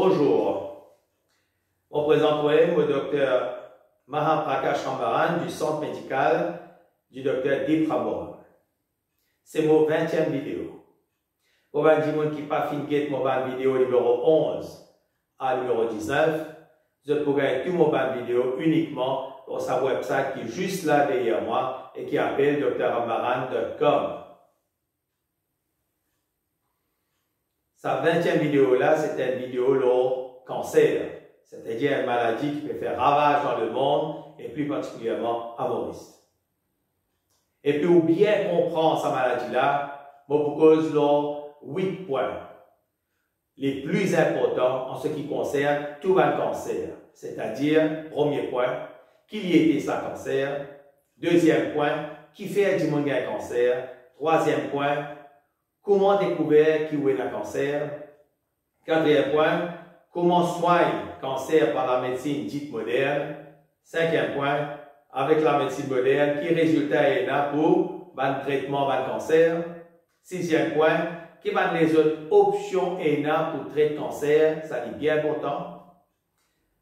Bonjour, on présenterai le docteur Mahaprakash Rambaran du centre médical du docteur Deep Rambaran. C'est mon 20e vidéo. Pour les gens qui n'ont pas fini de vidéo numéro 11 à numéro 19, je pourrais tout mon vidéo uniquement sur sa website qui est juste là derrière moi et qui appelle drrambaran.com. Sa 20e vidéo là, c'était une vidéo sur cancer, c'est-à-dire une maladie qui peut faire ravage dans le monde et plus particulièrement à Maurice. Et puis, pour bien comprendre sa maladie-là, je vous propose 8 points les plus importants en ce qui concerne tout le cancer. C'est-à-dire, premier point, qu'il y était sa cancer. Deuxième point, qui fait du monde un cancer. Troisième point, comment découvrir qui est un cancer. Quatrième point, comment soigner le cancer par la médecine dite moderne. Cinquième point, avec la médecine moderne, qui résultat est là pour le traitement du cancer. Sixième point, qui sont les autres options est là pour traiter le cancer, ça dit bien important.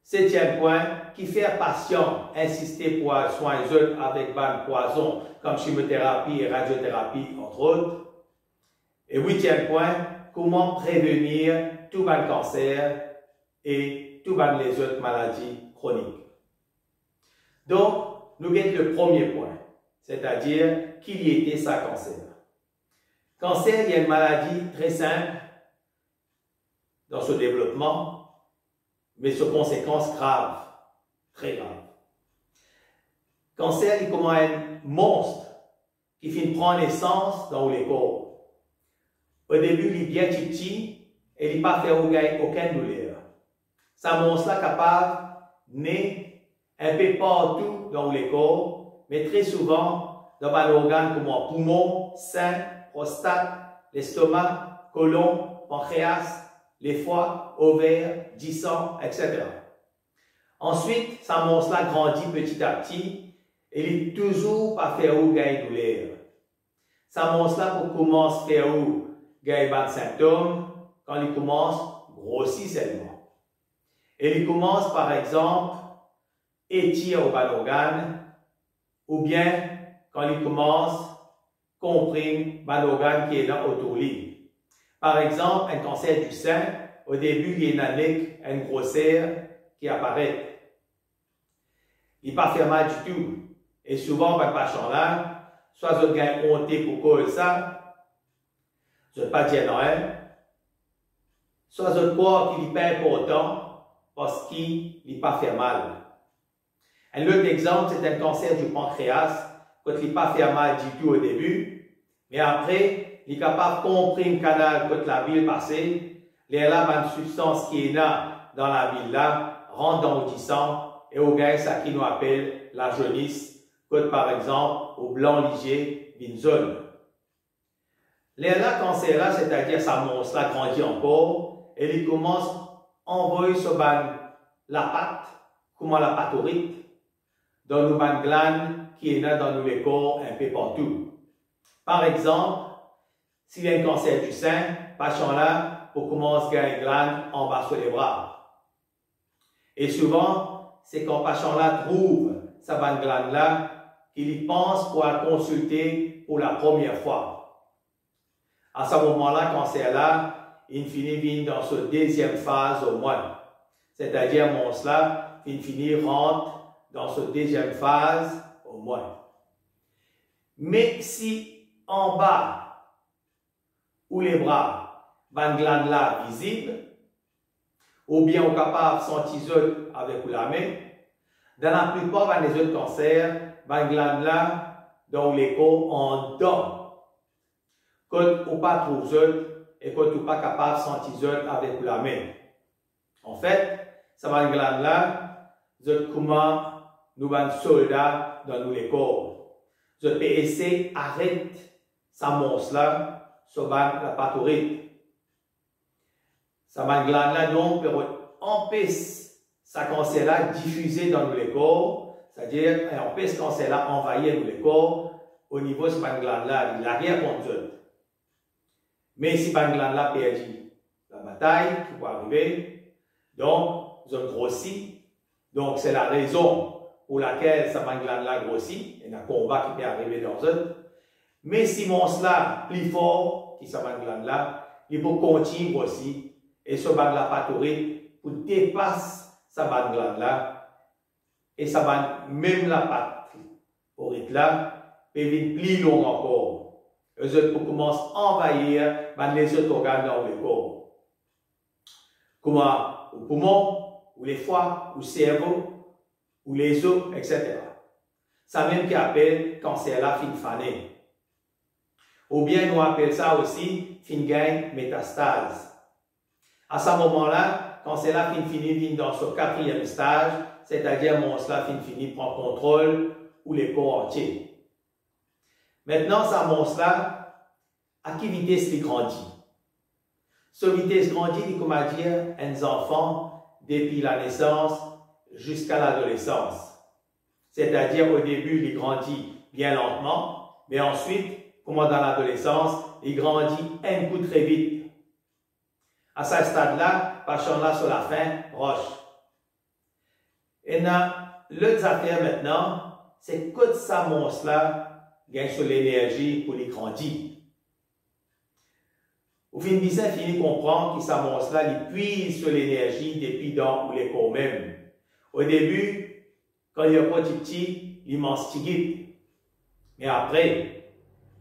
Septième point, qui fait un patient insister pour soigner les autres avec un poison comme chimiothérapie et radiothérapie, entre autres. Et huitième point, comment prévenir tout le cancer et toutes les autres maladies chroniques. Donc, nous avons le premier point, c'est-à-dire qu'il y était sa cancer. Cancer, il y a une maladie très simple dans ce développement, mais sur conséquences graves, très graves. Cancer, il est comme un monstre qui finit de prendre naissance dans les corps. Au début, il est bien petit et il n'a pas fait aucune douleur. Ce monstre-là est capable de naître un peu partout dans les corps, mais très souvent dans un organe comme un poumon, sein, prostate, l'estomac, côlon, pancréas, les foies, ovaires, du sang, etc. Ensuite, ce monstre-là grandit petit à petit et il n'est toujours pas fait où gagner douleur. Ce monstre-là, pour commencer à faire où gagner des symptômes, quand il commence, grossit seulement. Et il commence par exemple, étire au bas organe, ou bien quand il commence, comprime le organe qui est là autour de lui. Par exemple, un cancer du sein, au début, il y a une grosseur qui apparaît. Il n'est pas fait mal du tout. Et souvent, ce patient-là, soit ils gagnent honte pour cause ça, je ne vais pas dire non, soit ils croient qu'il n'est pas important parce qu'il n'est pas fait mal. Un autre exemple, c'est un cancer du pancréas, quand il n'est pas fait mal du tout au début, mais après, il est capable de comprimer le canal quand la bile passe, il y a une substance qui est là dans la bile là, rentre dans le sang, et au gars, ça qui nous appelle la jaunisse, quand par exemple, au blanc léger d'une zone. Le cancer là, c'est-à-dire sa monstre là grandit encore, et il commence à envoyer sur la patte, comment la pathorite, dans nos glandes qui est là dans les corps un peu partout. Par exemple, s'il y a un cancer du sein, patient-là, pour commencer à une glande en bas sur les bras. Et souvent, c'est quand patient-là trouve sa glande-là qu'il y pense pour la consulter pour la première fois. À ce moment-là, cancer-là, il finit dans cette deuxième phase au moins. C'est-à-dire, monstre-là, il finit rentre dans cette deuxième phase au moins. Mais si en bas, ou les bras, une glande là visible, ou bien on est capable de sentir avec la main, dans la plupart des autres cancers, une glande là, dans les corps en dedans. Quand on ne pas trouve et quand on n'est pas capable de sentir avec la main. En fait, ça va une glande là, comment nous avons soldats dans nos corps. Je peux essayer d'arrêter sa monstre là sur la pathorite. Ça va glande là donc pour empêcher sa cancer là diffuser dans nos corps, c'est-à-dire empêcher ce cancer là envahir nos corps au niveau de cette glande là, il n'a rien contre eux. Mais si cette glande là perd la bataille qui va arriver, Donc, vous avez grossi. Donc, c'est la raison pour laquelle sa glande-là grossit. Il y a un combat qui peut arriver dans eux. Mais si mon cela plus fort, qui sa glande-là, il peut continuer aussi. Et ce bande-là pathorique pour dépasser sa glande-là. Et sa bande, même la pathorique-là, peut être plus long encore. Eux autres pour commencer à envahir les autres organes dans le corps. Comme au poumon, ou les foies, ou le cerveau, ou les os, etc. Ça même qui appelle cancer là fin fané. Ou bien nous appelons ça aussi fin gain métastase. À ce moment-là, cancer là fin fini vient dans ce quatrième stage, c'est-à-dire mon cela fin fini prend contrôle ou les corps entiers. Maintenant, ça monstre là, à quelle vitesse il grandit? Cette vitesse grandit, il comme à dire, un enfant depuis la naissance jusqu'à l'adolescence. C'est-à-dire, au début, il grandit bien lentement, mais ensuite, comme dans l'adolescence, il grandit un coup très vite. À ce stade-là, passons là sur la fin, roche. Et dans l'autre affaire maintenant, c'est que ça monstre-là gagne sur l'énergie pour les grandir. Au fin de ça, finit comprendre que ça monstre-là, il puise sur l'énergie depuis dans les corps même. Au début, quand il est petit, il mange tigite. Mais après,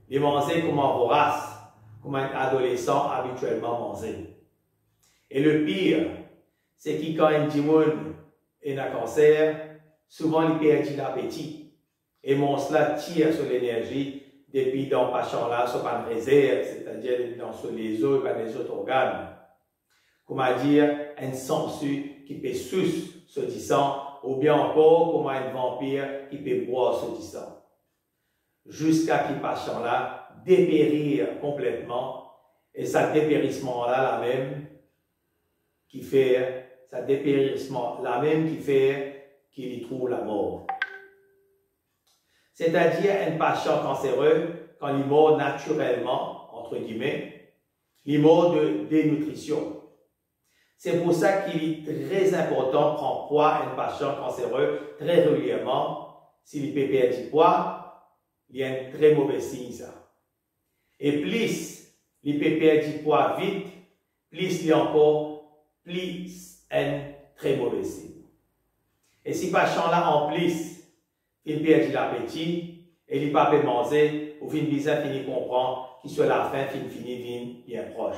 il mange comme un vorace, comme un adolescent habituellement mangé. Et le pire, c'est que quand un dimoun est un cancer, souvent il perd l'appétit. Et mon cela tire sur l'énergie depuis dans le champ-là, sur une réserve, c'est-à-dire sur les os et les autres organes. Comment dire, un sangsue qui peut sucer ce sang, ou bien encore comme un vampire qui peut boire ce sang. Jusqu'à ce qu'il patient-là dépérir complètement, et ce dépérissement-là, la même, qui fait, ce dépérissement, la même qui fait qu'il y trouve la mort. C'est-à-dire un patient cancéreux, quand il meurt naturellement, entre guillemets, il meurt de dénutrition. C'est pour ça qu'il est très important de prendre poids un patient cancéreux très régulièrement. S'il peut perdre du poids, il y a un très mauvais signe ça. Et plus il peut perdre du poids vite, plus il y a encore plus un très mauvais signe. Et si le patient-là en plus, il perd l'appétit et il ne peut pas manger, au fin de ça, il comprend qu'il sur la fin, il finit bien proche.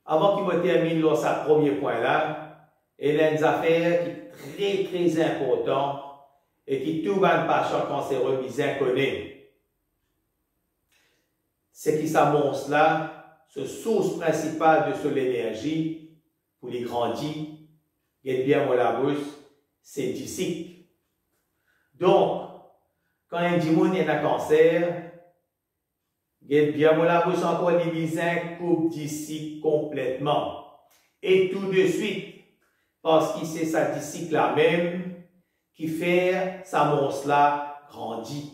Avant qu'il me termine là, ce premier point-là, il y a une affaire qui est très très importante et qui tout le patient cancéreux bien connaît. C'est que ça monstre là, ce source principale de l'énergie pour les grandir, et bien mon la bouche, c'est du cycle. Donc, quand un dimoun est un cancer, il bien la bouche encore les bisins coupe d'ici complètement. Et tout de suite, parce que c'est ça d'ici là même qui fait sa monstre là grandir.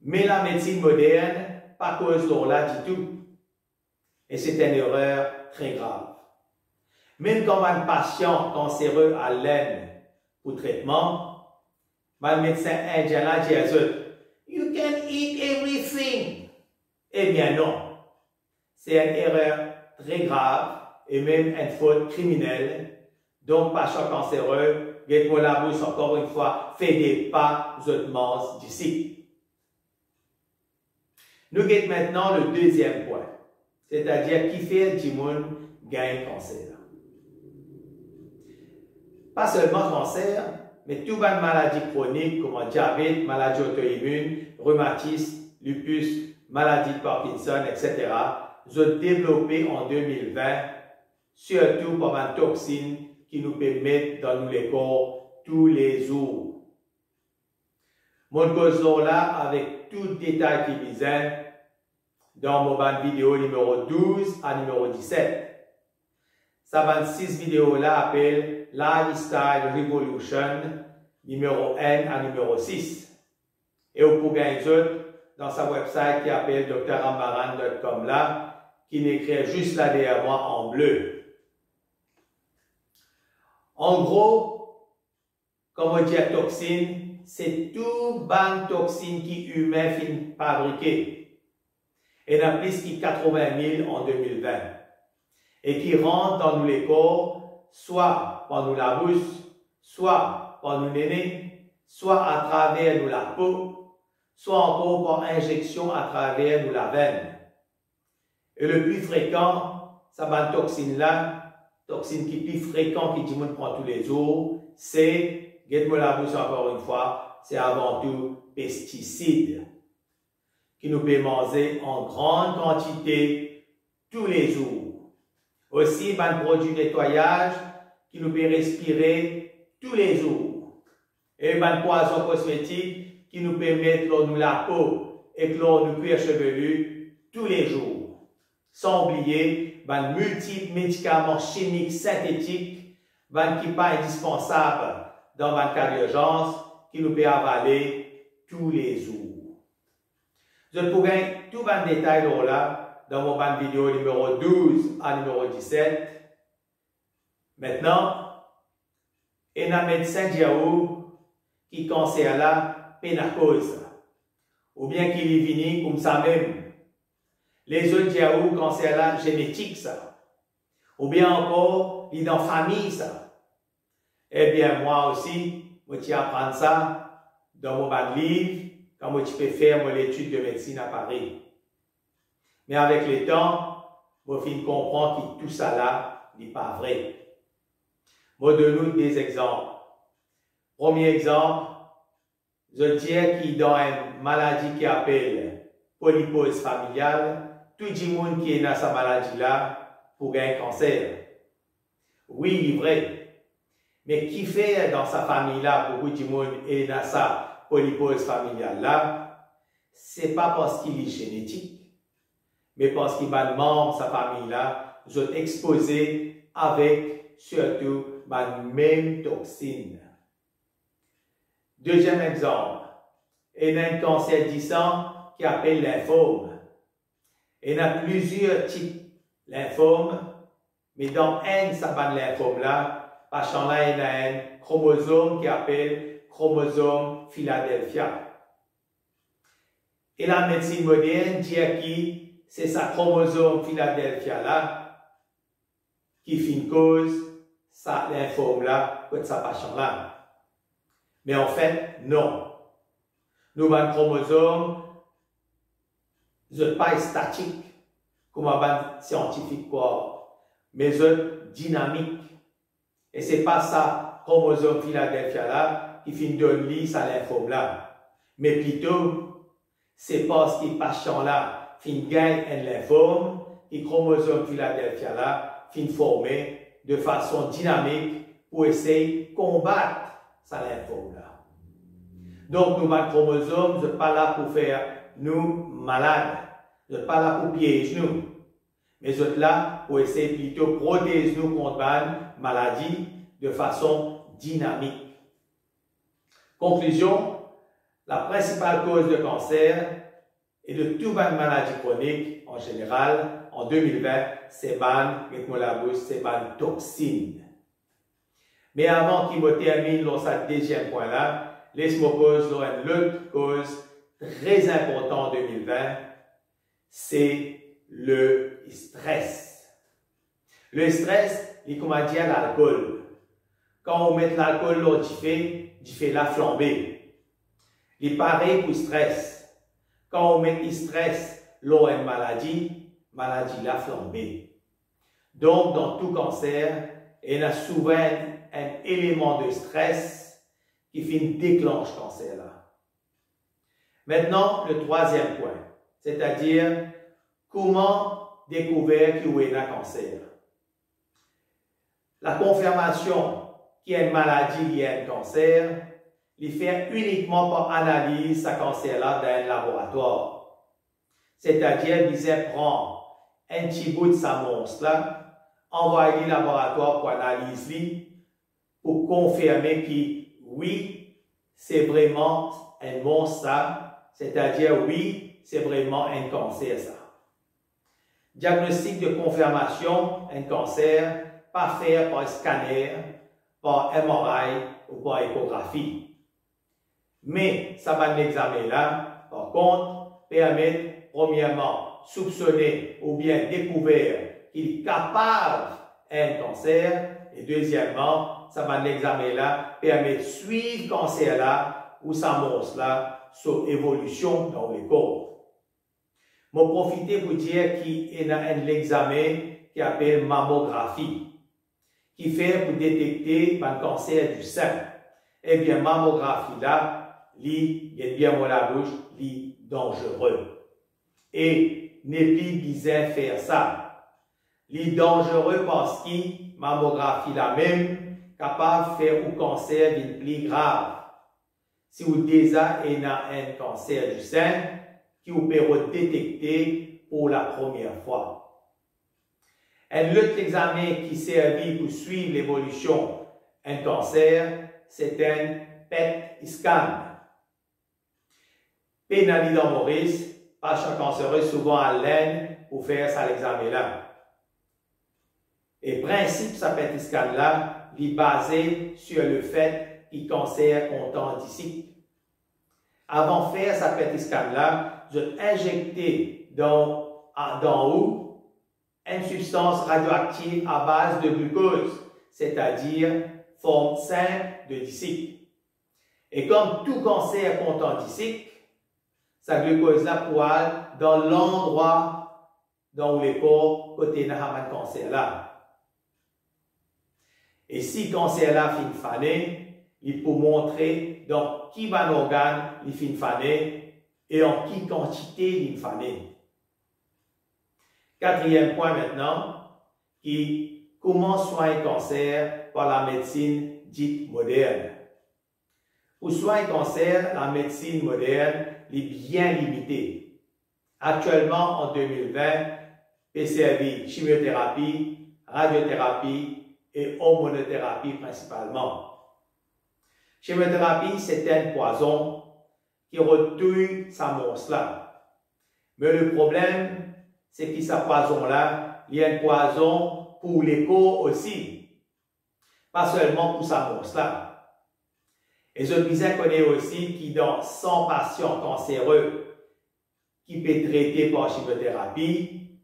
Mais la médecine moderne, pas cause de là du tout. Et c'est une erreur très grave. Même quand un patient cancéreux a l'aine pour traitement, le médecin indien là dit à eux, you can eat everything. Eh bien non. C'est une erreur très grave et même une faute criminelle. Donc, patient cancéreux, get pour la bouche encore une fois, fait des pas autrement d'ici. Nous avons maintenant le deuxième point, c'est-à-dire qui fait du monde gagne cancer. Pas seulement cancer, mais tout les maladies chroniques comme diabète, maladie auto-immune, rhumatisme, lupus, maladie de Parkinson, etc. sont développés en 2020, surtout par une toxine qui nous permet dans les corps tous les jours. Mon cause là avec tout détail qui visait dans mon vidéo numéro 12 à numéro 17. Ça 26 vidéos là appelle Lifestyle Revolution numéro 1 à numéro 6. Et vous pouvez gagner dans sa website qui appelle dramaran.com là, qui n'écrit juste là derrière moi en bleu. En gros, comme on dit à toxine, c'est tout ban toxine qui humain finit fabriquer. Et il y en a plus de 80 000 en 2020. Et qui rentrent dans nous les corps, soit par nous la bouche, soit par nous néné, soit à travers nous la peau, soit encore par injection à travers nous la veine. Et le plus fréquent, ça va une toxine là, toxine qui est plus fréquent qui dit qu'on prend tous les jours, c'est, guette-moi la bouche encore une fois, c'est avant tout pesticides qui nous peut manger en grande quantité tous les jours. Aussi, un produit de nettoyage qui nous peut respirer tous les jours. Et un poison cosmétique qui nous peut mettre dans nous la peau et dans nous cuir chevelu tous les jours. Sans oublier, multiples médicaments chimiques synthétiques, qui ne sont pas indispensables dans un cas d'urgence, qui nous peut avaler tous les jours. Je pourrais tout un détail là dans mon vidéo numéro 12 à numéro 17. Maintenant, il y a un médecin qui conseille la pénacose, ou bien qui est venu comme ça même. Les autres diaou conseillent la génétique, ça. Ou bien encore, il est dans la famille, ça. Eh bien, moi aussi, je apprends ça dans mon livre, quand je peux faire mon étude de médecine à Paris. Mais avec le temps, je finis de comprendre que tout ça là n'est pas vrai. Je donne des exemples. Premier exemple, je dis qu'il dans une maladie qui appelle polypose familiale, tout le monde qui est dans cette maladie-là pour un cancer. Oui, il est vrai. Mais qui fait dans sa famille-là, beaucoup de monde est dans sa polypose familiale-là, c'est pas parce qu'il est génétique, mais parce qu'il va membre de sa famille-là, sont exposés avec surtout la même toxine. Deuxième exemple, il y a un cancer du sang qui appelle lymphome. Il y a plusieurs types de lymphomes, mais dans un de lymphome-là, par exemple, il y a un chromosome qui appelle chromosome Philadelphia. Et la médecine moderne dit que c'est sa chromosome Philadelphia-là qui fait une cause, ça lymphome-là, de sa patient-là. Mais en fait, non. Nous, un chromosome, n'est pas statique, comme un scientifique, quoi, mais dynamique. Et ce n'est pas ça, chromosome Philadelphia-là, qui fait donner sa lymphome-là. Mais plutôt, c'est parce que patient-là fin gagne un lymphome, et chromosome Philadelphia-là fin former de façon dynamique pour essayer de combattre sa lymphome-là. Donc, nous, un chromosome, n'est pas là pour faire nous malades. Nous n'est pas là pour piéger nous. Mais nous sommes là pour essayer plutôt de protéger nous contre une maladie de façon dynamique. Conclusion, la principale cause de cancer et de toute maladie chronique en général, en 2020, c'est la toxine. Mais avant qu'il me termine dans ce deuxième point-là, laisse-moi poser une autre cause très importante en 2020, c'est le stress. Le stress, il comme dit à l'alcool. Quand on met l'alcool là, il fait la flambée. Il est pareil pour le stress. Quand on met le stress là, une maladie la flambée. Donc, dans tout cancer, il y a souvent un élément de stress qui fait déclenche le cancer là. Maintenant, le troisième point, c'est-à-dire comment découvrir qu'il y a un cancer. La confirmation qu'il y a une maladie liée à un cancer, il fait uniquement par analyse ce cancer-là dans un laboratoire. C'est-à-dire qu'il prend un petit bout de sa monstre-là, envoie au laboratoire pour analyser, pour confirmer que oui, c'est vraiment un monstre, c'est-à-dire oui, c'est vraiment un cancer, ça. Diagnostic de confirmation, un cancer, pas fait par scanner, par MRI ou par échographie. Mais ça va l'examen là, par contre, permet premièrement soupçonner ou bien découvrir qu'il est capable d'un cancer et deuxièmement, ça va l'examen là permet de suivre le cancer là ou sa montre là sur évolution dans le corps. Je vais profiter pour dire qu'il y a un examen qui s'appelle mammographie, qui fait pour détecter un cancer du sein. Eh bien, mammographie là, il est bien dans la bouche, il dangereux. Et n'est plus besoin de faire ça. Il est dangereux parce que mammographie là même capable de faire un cancer d'une plus grave. Si vous déjà avez un cancer du sein, qui vous peut détecter pour la première fois. Un autre examen qui sert pour suivre l'évolution d'un cancer, c'est un PET scan. Pénali dans Maurice, patient cancéreux souvent à l'aine pour faire ça l'examen-là. Et principe, ce PET scan-là, il est basé sur le fait qu'il cancer content d'ici. Avant de faire ce PET scan-là, je vais injecter dans haut une substance radioactive à base de glucose, c'est-à-dire forme simple de disque. Et comme tout cancer content disque, sa glucose-là pourra dans l'endroit dans le corps côté de un cancer là. Et si le cancer là finit fané, il peut montrer dans qui va l'organe il finit fané et en quelle quantité il fané. Quatrième point maintenant, qui comment soigner le cancer par la médecine dite moderne. Pour soigner le cancer, la médecine moderne est bien limitée. Actuellement, en 2020, PCRV, chimiothérapie, radiothérapie et hormonothérapie principalement. Chimiothérapie, c'est un poison qui retue sa monstre là. Mais le problème, c'est que ce poison-là, il y a un poison pour les corps aussi. Pas seulement pour sa monstre là. Et je disais qu'on est aussi qui dans 100 patients cancéreux qui peuvent être traités par chimiothérapie,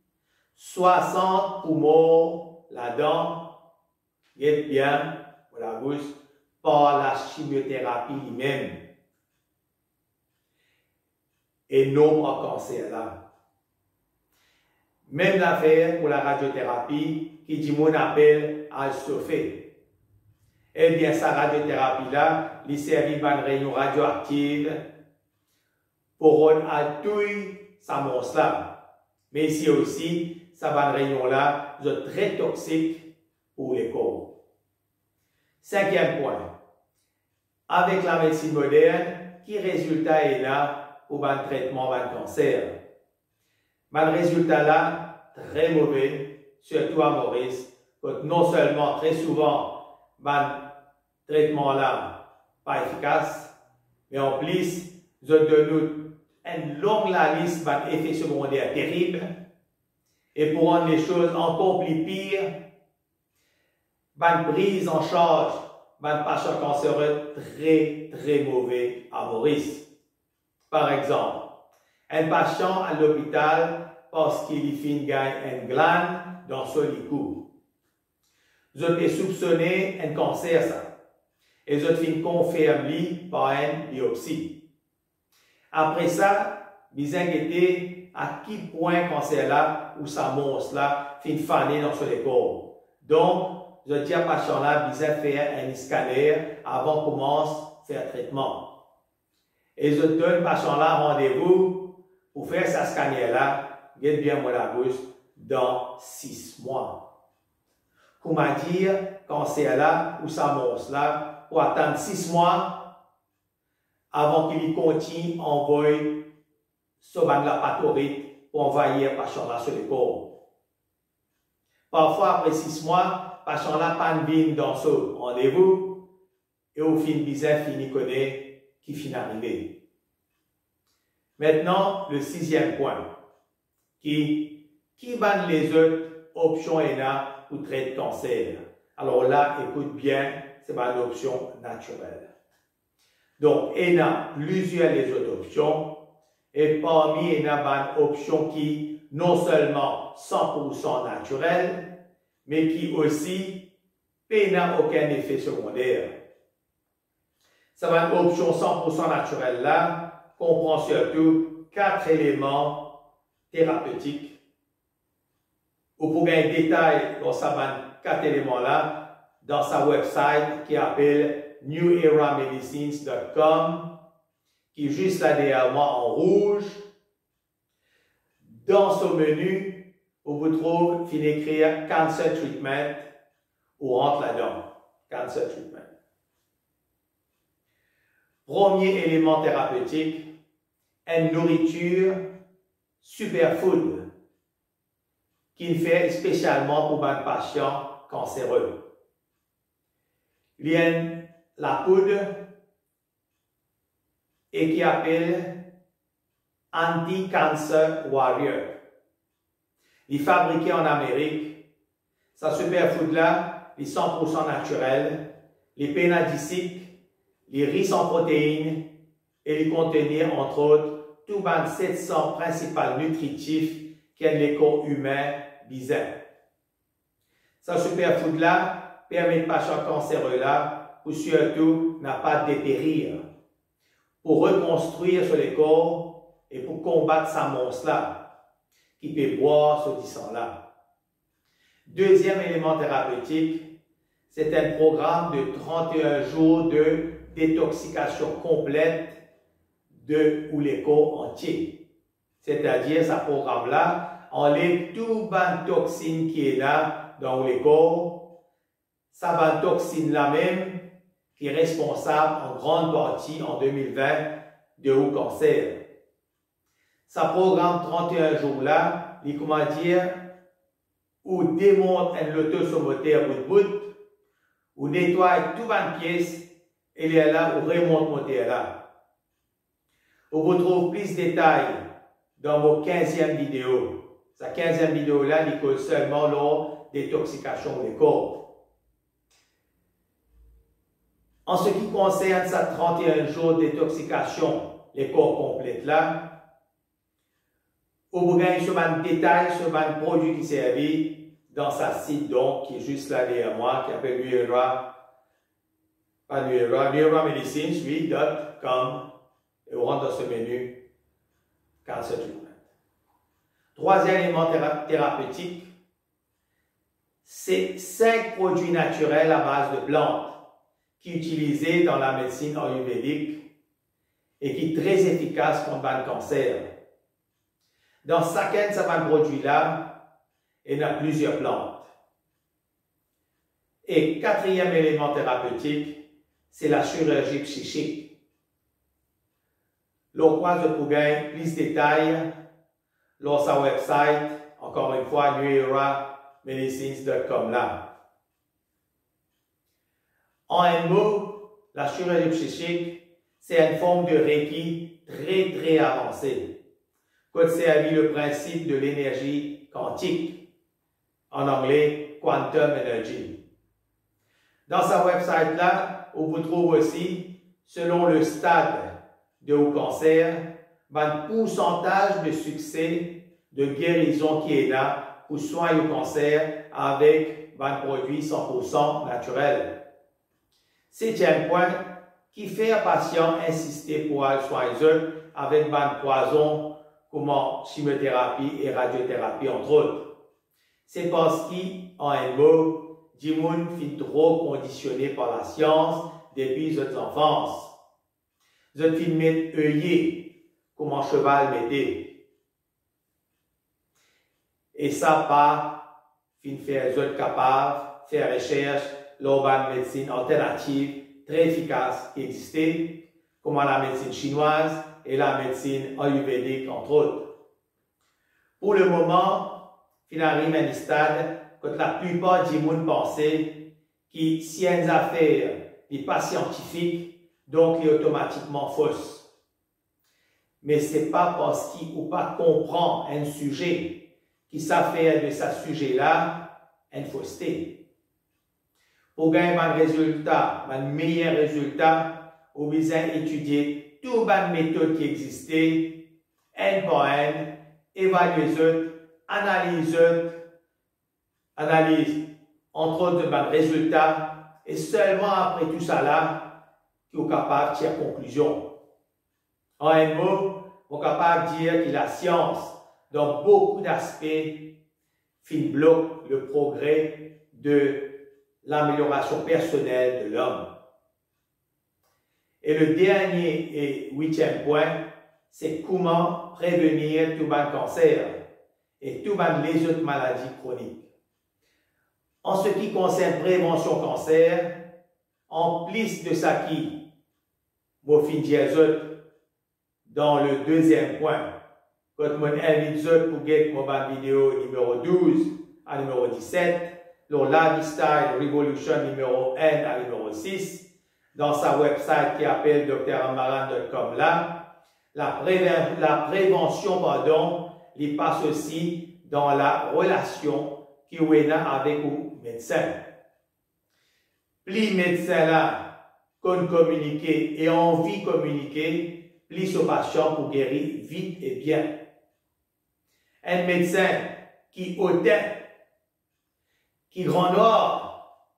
60 pour mort là-dedans, est bien, pour la bouche, par la chimiothérapie lui-même. Et non par cancer là. Même l'affaire pour la radiothérapie qui dit mon appel à chauffer. Eh bien, sa radiothérapie là, il servit par une rayon radioactive pour à tout sa monstre là. Mais ici aussi, ça va rayon là, est très toxique pour les corps. Cinquième point. Avec la médecine moderne, qui résultat est là pour un traitement d'un cancer? Le résultat là, très mauvais, surtout à Maurice, non seulement très souvent, le traitement là, pas efficace, mais en plus, je donne une longue liste d'effets secondaires terribles. Et pour rendre les choses encore plus pires, une prise en charge d'un patient cancéreux très mauvais à Maurice. Par exemple, un patient à l'hôpital parce qu'il finit gagner une glande dans son licou. Je peux soupçonner un cancer ça. Et je finis confirmer par une biopsie. Après ça, vous inquiétez à quel point le cancer là ou sa monstre là finit fané dans son corps. Donc, je dis à patient là, vous faire un scanner avant de commencer à faire traitement. Et je donne patient là rendez-vous pour faire sa scanner là, get bien moi la bouche, dans 6 mois. Comment dire, cancer là ou sa monstre là, pour attendre 6 mois avant qu'il continue à envoyer sur la pathorite pour envahir le patient là sur le corps. Parfois, après 6 mois, le patient là pas de dans ce rendez-vous et au fin bizarre fini connaît qui finit arrivé. Maintenant, le 6e point, qui va les autres options est là pour traiter le cancer. Alors là, écoute bien, c'est une option naturelle. Donc, il y a plusieurs des autres options, et parmi il y a une option qui non seulement 100% naturelle, mais qui aussi n'a aucun effet secondaire. Ça va être une option 100% naturelle là, comprend surtout 4 éléments thérapeutiques. Vous pouvez un détail dans ces 4 éléments là dans sa website qui appelle neweramedicines.com, qui est juste là derrière moi en rouge. Dans ce menu, vous trouvez fin écrire Cancer Treatment ou rentre là-dedans. Cancer Treatment. Premier élément thérapeutique, une nourriture superfood qui fait spécialement pour un patient cancéreux. Il y a la poudre et qui appelle Anti-Cancer Warrior. Il est fabriqué en Amérique. Sa superfood là, il est 100% naturel, les pénadiciques, les riches en protéines et les contenir entre autres tout 700 principaux nutritifs qu'un les corps humain bizarre. Sa superfood là permet aux patients cancéreux là ou surtout n'a pas de dépérir pour reconstruire sur les corps et pour combattre sa monstre là qui peut boire ce sang là. Deuxième élément thérapeutique, c'est un programme de 31 jours de détoxication complète de ou les corps entiers. C'est-à-dire, ce programme-là enlève toute la toxine qui est là dans les corps. Ça toxine-là même qui est responsable en grande partie en 2020 de haut cancer. Ce programme 31 jours-là, il comment dire, ou démonte un lotosomoteur bout, ou nettoie toute une pièce, et il est là, ou remonte moteur là. On vous trouve plus de détails dans vos 15e vidéo. Sa 15e vidéo là, il cause seulement la détoxication des corps. En ce qui concerne sa 31 jours de détoxication, les corps complètes là, on vous gagne sur un détail sur un produit qui servi dans sa site donc, qui est juste là derrière moi, qui s'appelle neweramedicines.com. Et on rentre dans ce menu Cancer Treatment. Troisième élément thérapeutique, c'est 5 produits naturels à base de plantes qui sont utilisés dans la médecine ayurvédique et qui sont très efficaces contre le cancer. Dans chacun de ces produits-là, il y a plusieurs plantes. Et quatrième élément thérapeutique, c'est la chirurgie psychique. L'on croise de Pougain, plus de détails, sur sa website, encore une fois, neweramedicines.com là. En un mot, la chirurgie psychique, c'est une forme de Reiki très avancée. Qui servi le principe de l'énergie quantique, en anglais Quantum Energy. Dans sa website là, on vous trouve aussi, selon le stade de haut cancer, un pourcentage de succès de guérison qui est là pour soigner le cancer avec un produit 100% naturel. Septième point, qui fait un patient insister pour aller soigner avec un poison comme chimiothérapie et radiothérapie entre autres. C'est parce qu'en un mot, Jimoun fit trop conditionné par la science depuis notre enfance. Je fin mettre œillet comme un cheval mettait. Et ça pas fin faire autres capables faire recherche lors d'une médecine alternative très efficace qui existait, comme la médecine chinoise et la médecine ayurvédique entre autres. Pour le moment, il arrive à un stade que la plupart des gens pensaient que si une affaire n'est pas scientifique, donc elle est automatiquement fausse. Mais ce n'est pas parce qu'il ou pas comprend un sujet qui savent faire de ce sujet-là une fausseté. pour gagner un résultat, un meilleur résultat, vous besoin d'étudier toutes les méthodes qui existaient, un par un, évaluer, analyse, entre autres de résultats, et seulement après tout ça là, vous êtes capable de tirer conclusion. En un mot, vous êtes capable de dire que la science, dans beaucoup d'aspects, bloque le progrès de l'amélioration personnelle de l'homme. Et le dernier et 8e point, c'est comment prévenir tout le cancer et toutes les autres maladies chroniques. En ce qui concerne prévention cancer, en plus de ça qui, vous finissez dans le 2e point, quand je invite pour get ma vidéo numéro 12 à numéro 17, le Lifestyle Revolution numéro 1 à numéro 6, dans sa website qui appelle dramaran.com là, la prévention, il passe aussi dans la relation qui est avec le médecin. Plus le médecin là, qu'on communique et envie de communiquer, plus ce patient pour guérir vite et bien. Un médecin qui hautain, qui grand nord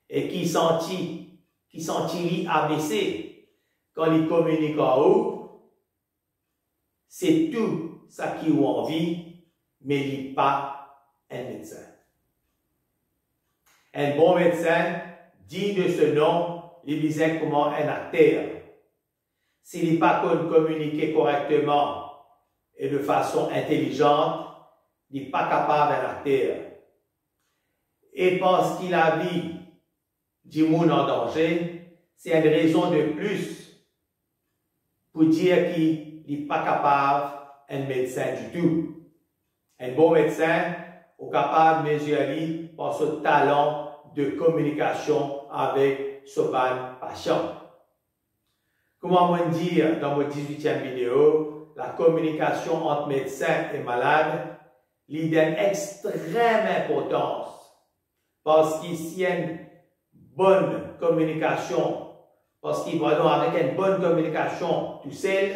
et qui sentit abaissé quand il communique en haut, c'est tout ça qui a envie, mais il n'est pas un médecin. Un bon médecin dit de ce nom, il disait comment un acteur. S'il n'est pas communiqué correctement et de façon intelligente, il n'est pas capable d'un acteur. Et parce qu'il a vu du monde en danger, c'est une raison de plus pour dire qu'il n'est pas capable un médecin du tout. Un bon médecin est capable de mesurer par son talent de communication avec son patient. Comment on dit dans votre 18e vidéo, la communication entre médecin et malade, il donne extrême importance parce qu'ici, il y a une bonne communication, parce qu'il va donc avec une bonne communication tout seul,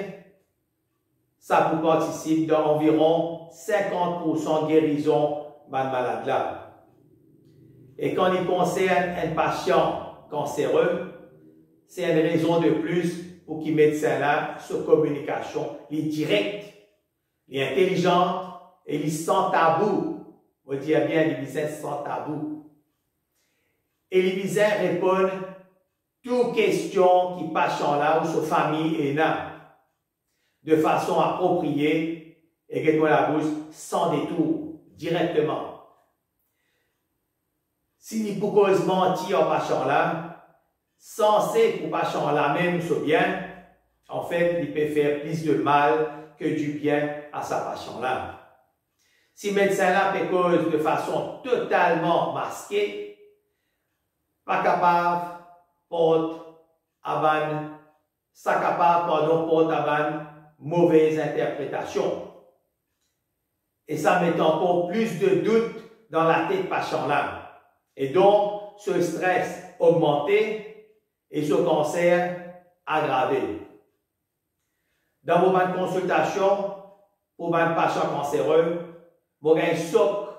ça vous participe d'environ 50% de guérison de malade là. Et quand il concerne un patient cancéreux, c'est une raison de plus pour qu'il médecin là sur communication, il est direct, il est intelligent et il est sans tabou. On dit bien les médecins sans tabou. Et les médecins répondent toutes questions qui passent là ou sur famille et là de façon appropriée et que la bouche sans détour, directement. Si vous pouvez mentir en passant là, censé pour patient là même ce bien, en fait, il peut faire plus de mal que du bien à sa patient là. Si le médecin là peut cause de façon totalement masquée, pas capable porte avant, ça capable pardon porte avant mauvaise interprétation. Et ça met encore plus de doutes dans la tête patient là. Et donc, ce stress augmenté et ce cancer aggravé. Dans vos consultations, pour vos patients cancéreux, vous avez un soc,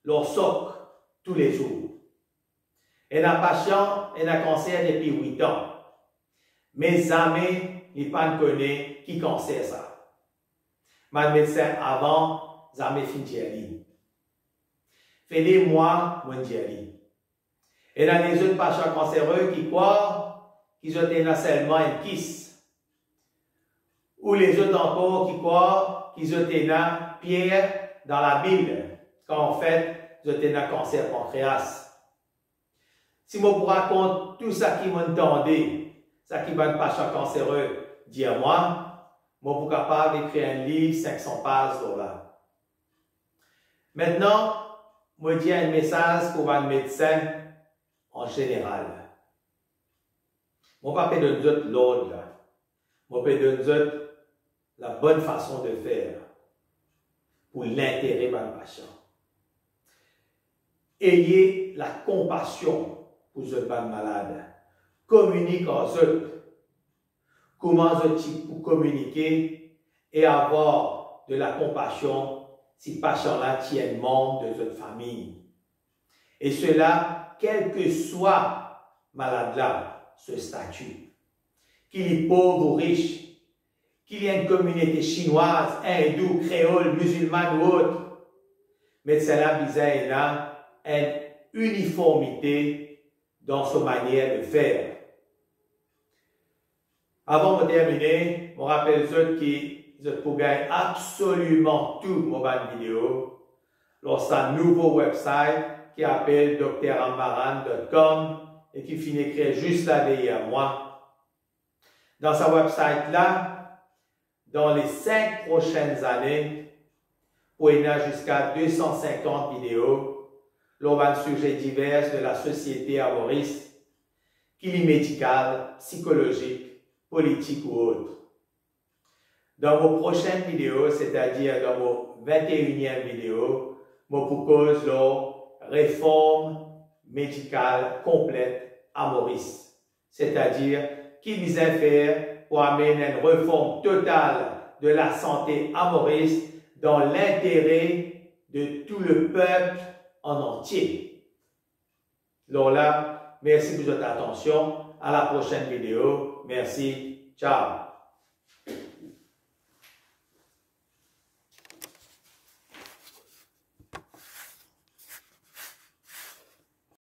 leur soc, tous les jours. Et un patient a un cancer depuis 8 ans. Mais jamais, il ne connaît qui cancer ça. Mon médecin avant, jamais fini. Fait des mois, mon diali. Et dans les autres patients cancéreux qui croient qu'ils ont seulement une kiss. Ou les autres encore qui croient qu'ils ont une pierre dans la bile, quand en fait, ils ont un cancer pancréas. Si je vous raconte tout ça qui m'entendait, ça qui va un patient cancéreux, dis-moi, je suis capable d'écrire un livre 500 pages là. Maintenant, je dis un message pour un médecin en général. Je ne vais pas donner l'ordre. Je vais donner la bonne façon de faire pour l'intérêt de patient. ayez la compassion pour ce malade. Communiquez en eux. Comment vous communiquer et avoir de la compassion si patient-là tient membre de votre famille. Et cela, quel que soit malade-là, ce statut. Qu'il est pauvre ou riche, qu'il y ait une communauté chinoise, hindoue, créole, musulmane ou autre. Mais cela visait là une uniformité dans sa manière de faire. Avant de terminer, je rappelle ceux qui peuvent gagner absolument tout mon vidéo dans un nouveau website qui s'appelle dramaran.com et qui finit d'écrire juste là derrière moi. Dans ce website-là, dans les 5 prochaines années, pour y avoir jusqu'à 250 vidéos, l'on va sujet divers de la société à Maurice, qu'il est médical, psychologique, politique ou autre. Dans vos prochaines vidéos, c'est-à-dire dans vos 21e vidéo, je propose la réforme médicale complète à Maurice. C'est-à-dire qu'il vise faire pour amener une réforme totale de la santé à Maurice dans l'intérêt de tout le peuple en entier. Alors là, merci pour votre attention. À la prochaine vidéo. Merci. Ciao.